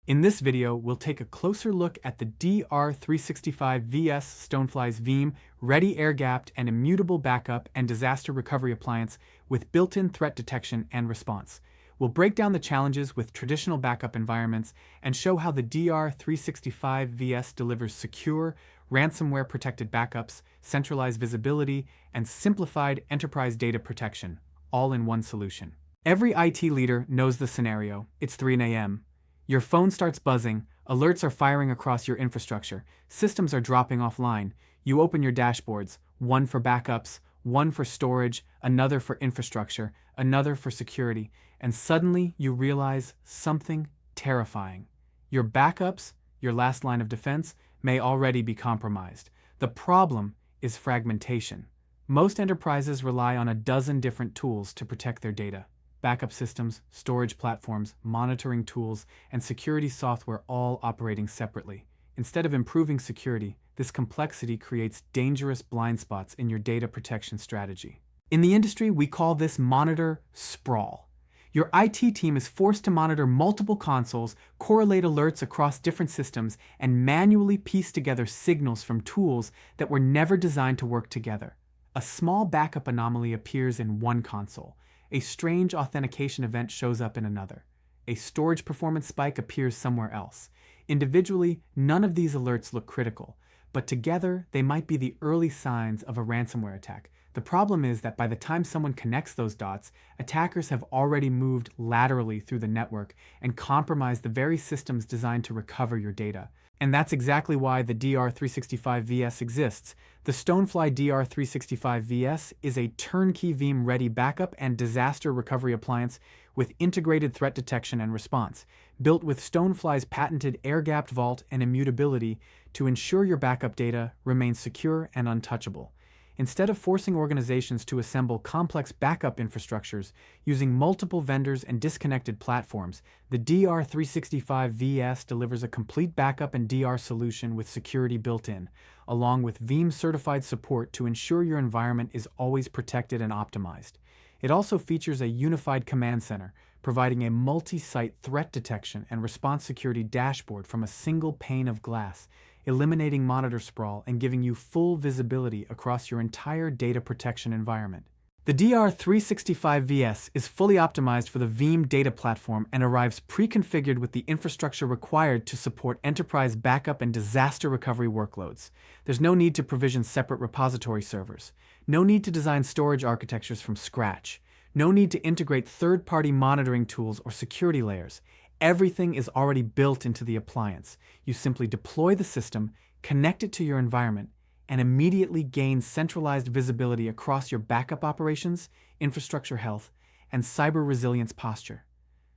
In this video, we'll take a closer look at the DR365VS StoneFly's Veeam ready air-gapped and immutable backup and disaster recovery appliance with built-in threat detection and response. We'll break down the challenges with traditional backup environments and show how the DR365VS delivers secure, ransomware-protected backups, centralized visibility, and simplified enterprise data protection, all in one solution. Every IT leader knows the scenario. It's 3 a.m. Your phone starts buzzing, alerts are firing across your infrastructure, systems are dropping offline. You open your dashboards, one for backups, one for storage, another for infrastructure, another for security, and suddenly you realize something terrifying. Your backups, your last line of defense, may already be compromised. The problem is fragmentation. Most enterprises rely on a dozen different tools to protect their data. Backup systems, storage platforms, monitoring tools, and security software all operating separately. Instead of improving security, this complexity creates dangerous blind spots in your data protection strategy. In the industry, we call this monitor sprawl. Your IT team is forced to monitor multiple consoles, correlate alerts across different systems, and manually piece together signals from tools that were never designed to work together. A small backup anomaly appears in one console. A strange authentication event shows up in another. A storage performance spike appears somewhere else. Individually, none of these alerts look critical, but together they might be the early signs of a ransomware attack. The problem is that by the time someone connects those dots, attackers have already moved laterally through the network and compromised the very systems designed to recover your data. And that's exactly why the DR365VS exists. The StoneFly DR365VS is a turnkey Veeam-ready backup and disaster recovery appliance with integrated threat detection and response, built with StoneFly's patented air-gapped vault and immutability to ensure your backup data remains secure and untouchable. Instead of forcing organizations to assemble complex backup infrastructures using multiple vendors and disconnected platforms, the DR365VS delivers a complete backup and DR solution with security built in, along with Veeam-certified support to ensure your environment is always protected and optimized. It also features a unified command center, providing a multi-site threat detection and response security dashboard from a single pane of glass, eliminating monitor sprawl and giving you full visibility across your entire data protection environment. The DR365VS is fully optimized for the Veeam data platform and arrives pre-configured with the infrastructure required to support enterprise backup and disaster recovery workloads. There's no need to provision separate repository servers, no need to design storage architectures from scratch, no need to integrate third-party monitoring tools or security layers. Everything is already built into the appliance. You simply deploy the system, connect it to your environment, and immediately gain centralized visibility across your backup operations, infrastructure health, and cyber resilience posture.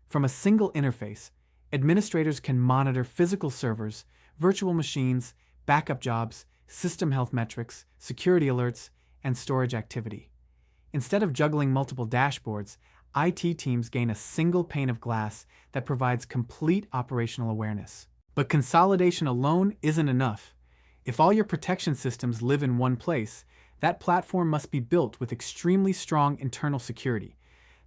From a single interface, administrators can monitor physical servers, virtual machines, backup jobs, system health metrics, security alerts, and storage activity. Instead of juggling multiple dashboards, IT teams gain a single pane of glass that provides complete operational awareness. But consolidation alone isn't enough. If all your protection systems live in one place, that platform must be built with extremely strong internal security.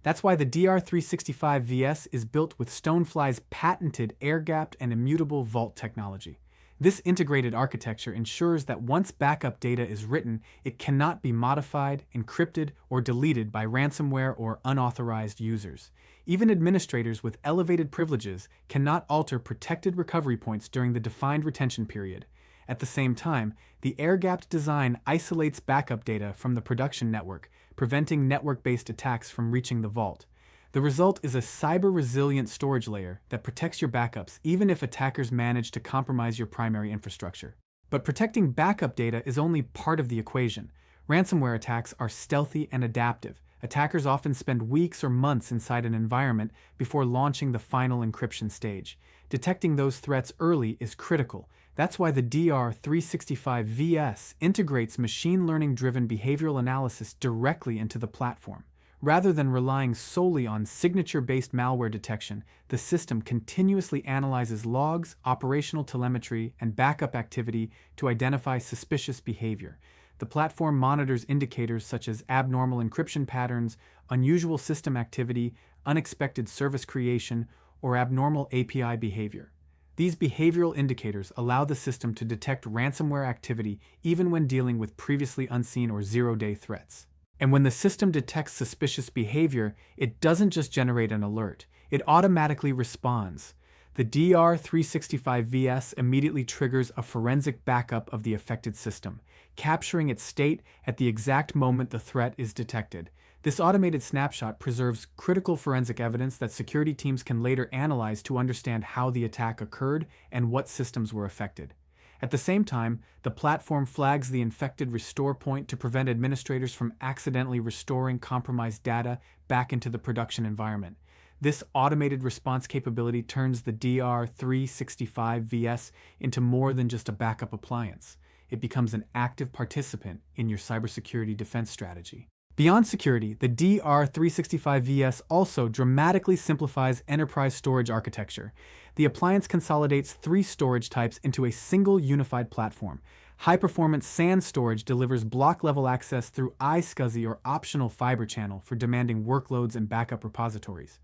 That's why the DR365VS is built with StoneFly's patented air-gapped and immutable vault technology. This integrated architecture ensures that once backup data is written, it cannot be modified, encrypted, or deleted by ransomware or unauthorized users. Even administrators with elevated privileges cannot alter protected recovery points during the defined retention period. At the same time, the air-gapped design isolates backup data from the production network, preventing network-based attacks from reaching the vault. The result is a cyber-resilient storage layer that protects your backups even if attackers manage to compromise your primary infrastructure. But protecting backup data is only part of the equation. Ransomware attacks are stealthy and adaptive. Attackers often spend weeks or months inside an environment before launching the final encryption stage. Detecting those threats early is critical. That's why the DR365VS integrates machine learning-driven behavioral analysis directly into the platform. Rather than relying solely on signature-based malware detection, the system continuously analyzes logs, operational telemetry, and backup activity to identify suspicious behavior. The platform monitors indicators such as abnormal encryption patterns, unusual system activity, unexpected service creation, or abnormal API behavior. These behavioral indicators allow the system to detect ransomware activity even when dealing with previously unseen or zero-day threats. And when the system detects suspicious behavior, it doesn't just generate an alert, it automatically responds. The DR365VS immediately triggers a forensic backup of the affected system, capturing its state at the exact moment the threat is detected. This automated snapshot preserves critical forensic evidence that security teams can later analyze to understand how the attack occurred and what systems were affected. At the same time, the platform flags the infected restore point to prevent administrators from accidentally restoring compromised data back into the production environment. This automated response capability turns the DR365VS into more than just a backup appliance. It becomes an active participant in your cybersecurity defense strategy. Beyond security, the DR365VS also dramatically simplifies enterprise storage architecture. The appliance consolidates 3 storage types into a single unified platform. High-performance SAN storage delivers block-level access through iSCSI or optional fiber channel for demanding workloads and backup repositories.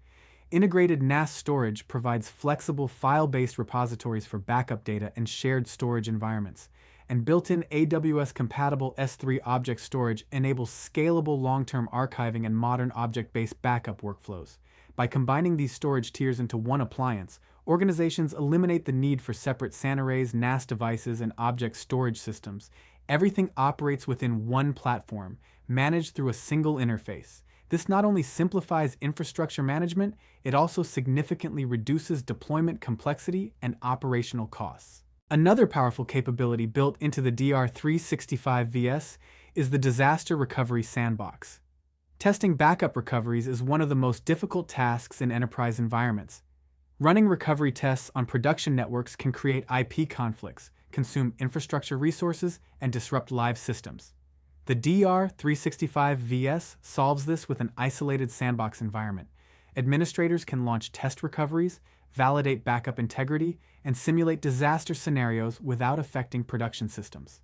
Integrated NAS storage provides flexible file-based repositories for backup data and shared storage environments. And built-in AWS-compatible S3 object storage enables scalable long-term archiving and modern object-based backup workflows. By combining these storage tiers into one appliance, organizations eliminate the need for separate SAN arrays, NAS devices, and object storage systems. Everything operates within one platform, managed through a single interface. This not only simplifies infrastructure management, it also significantly reduces deployment complexity and operational costs. Another powerful capability built into the DR365VS is the Disaster Recovery Sandbox. Testing backup recoveries is one of the most difficult tasks in enterprise environments. Running recovery tests on production networks can create IP conflicts, consume infrastructure resources, and disrupt live systems. The DR365VS solves this with an isolated sandbox environment. Administrators can launch test recoveries, validate backup integrity, and simulate disaster scenarios without affecting production systems.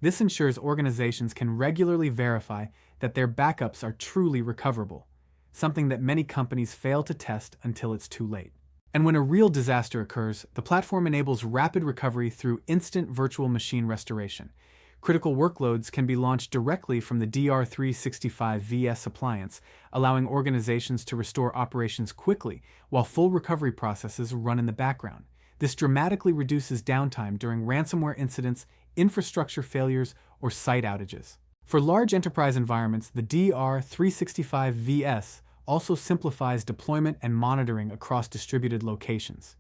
This ensures organizations can regularly verify that their backups are truly recoverable, something that many companies fail to test until it's too late. And when a real disaster occurs, the platform enables rapid recovery through instant virtual machine restoration. Critical workloads can be launched directly from the DR365VS appliance, allowing organizations to restore operations quickly while full recovery processes run in the background. This dramatically reduces downtime during ransomware incidents, infrastructure failures, or site outages. For large enterprise environments, the DR365VS also simplifies deployment and monitoring across distributed locations.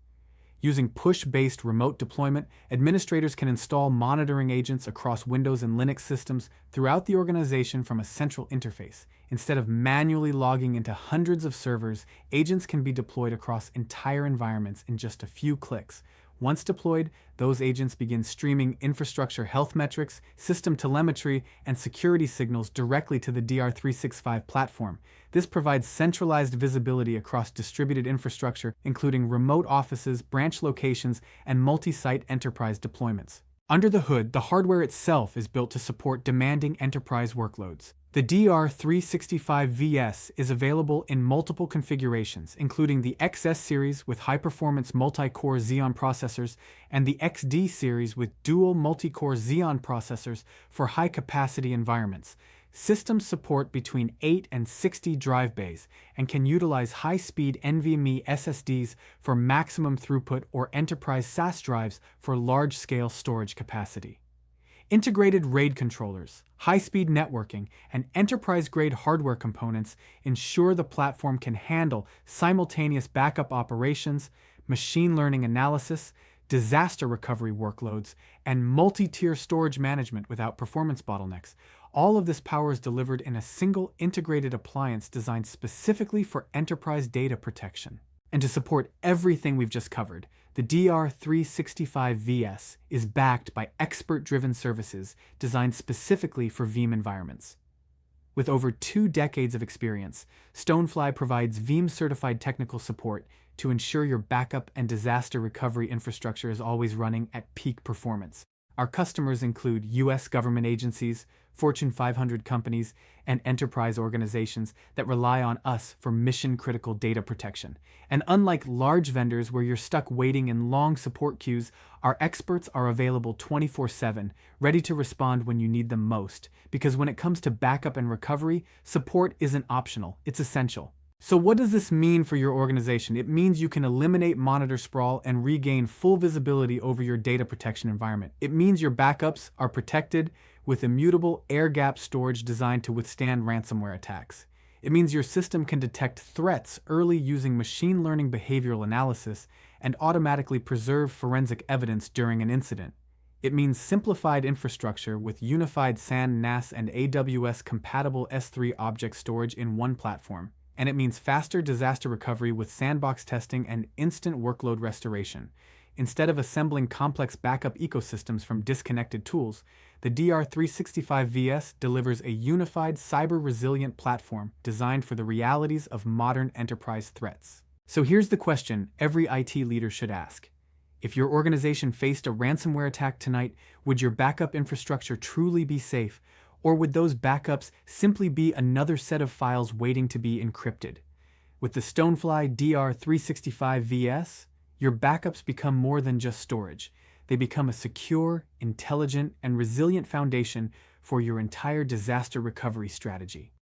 Using push-based remote deployment, administrators can install monitoring agents across Windows and Linux systems throughout the organization from a central interface. Instead of manually logging into hundreds of servers, agents can be deployed across entire environments in just a few clicks. Once deployed, those agents begin streaming infrastructure health metrics, system telemetry, and security signals directly to the DR365 platform. This provides centralized visibility across distributed infrastructure, including remote offices, branch locations, and multi-site enterprise deployments. Under the hood, the hardware itself is built to support demanding enterprise workloads. The DR365VS is available in multiple configurations, including the XS series with high-performance multi-core Xeon processors and the XD series with dual multi-core Xeon processors for high-capacity environments. Systems support between 8 and 60 drive bays and can utilize high-speed NVMe SSDs for maximum throughput or enterprise SAS drives for large-scale storage capacity. Integrated RAID controllers, high-speed networking, and enterprise-grade hardware components ensure the platform can handle simultaneous backup operations, machine learning analysis, disaster recovery workloads, and multi-tier storage management without performance bottlenecks. All of this power is delivered in a single integrated appliance designed specifically for enterprise data protection. And to support everything we've just covered, the DR365VS is backed by expert-driven services designed specifically for Veeam environments. With over 2 decades of experience, StoneFly provides Veeam-certified technical support to ensure your backup and disaster recovery infrastructure is always running at peak performance. Our customers include U.S. government agencies, Fortune 500 companies, and enterprise organizations that rely on us for mission-critical data protection. And unlike large vendors where you're stuck waiting in long support queues, our experts are available 24/7, ready to respond when you need them most. Because when it comes to backup and recovery, support isn't optional, it's essential. So what does this mean for your organization? It means you can eliminate monitor sprawl and regain full visibility over your data protection environment. It means your backups are protected with immutable air-gapped storage designed to withstand ransomware attacks. It means your system can detect threats early using machine learning behavioral analysis and automatically preserve forensic evidence during an incident. It means simplified infrastructure with unified SAN, NAS, and AWS-compatible S3 object storage in one platform. And it means faster disaster recovery with sandbox testing and instant workload restoration. Instead of assembling complex backup ecosystems from disconnected tools, the DR365VS delivers a unified cyber-resilient platform designed for the realities of modern enterprise threats. So here's the question every IT leader should ask. If your organization faced a ransomware attack tonight, would your backup infrastructure truly be safe? Or would those backups simply be another set of files waiting to be encrypted? With the StoneFly DR365VS, your backups become more than just storage. They become a secure, intelligent, and resilient foundation for your entire disaster recovery strategy.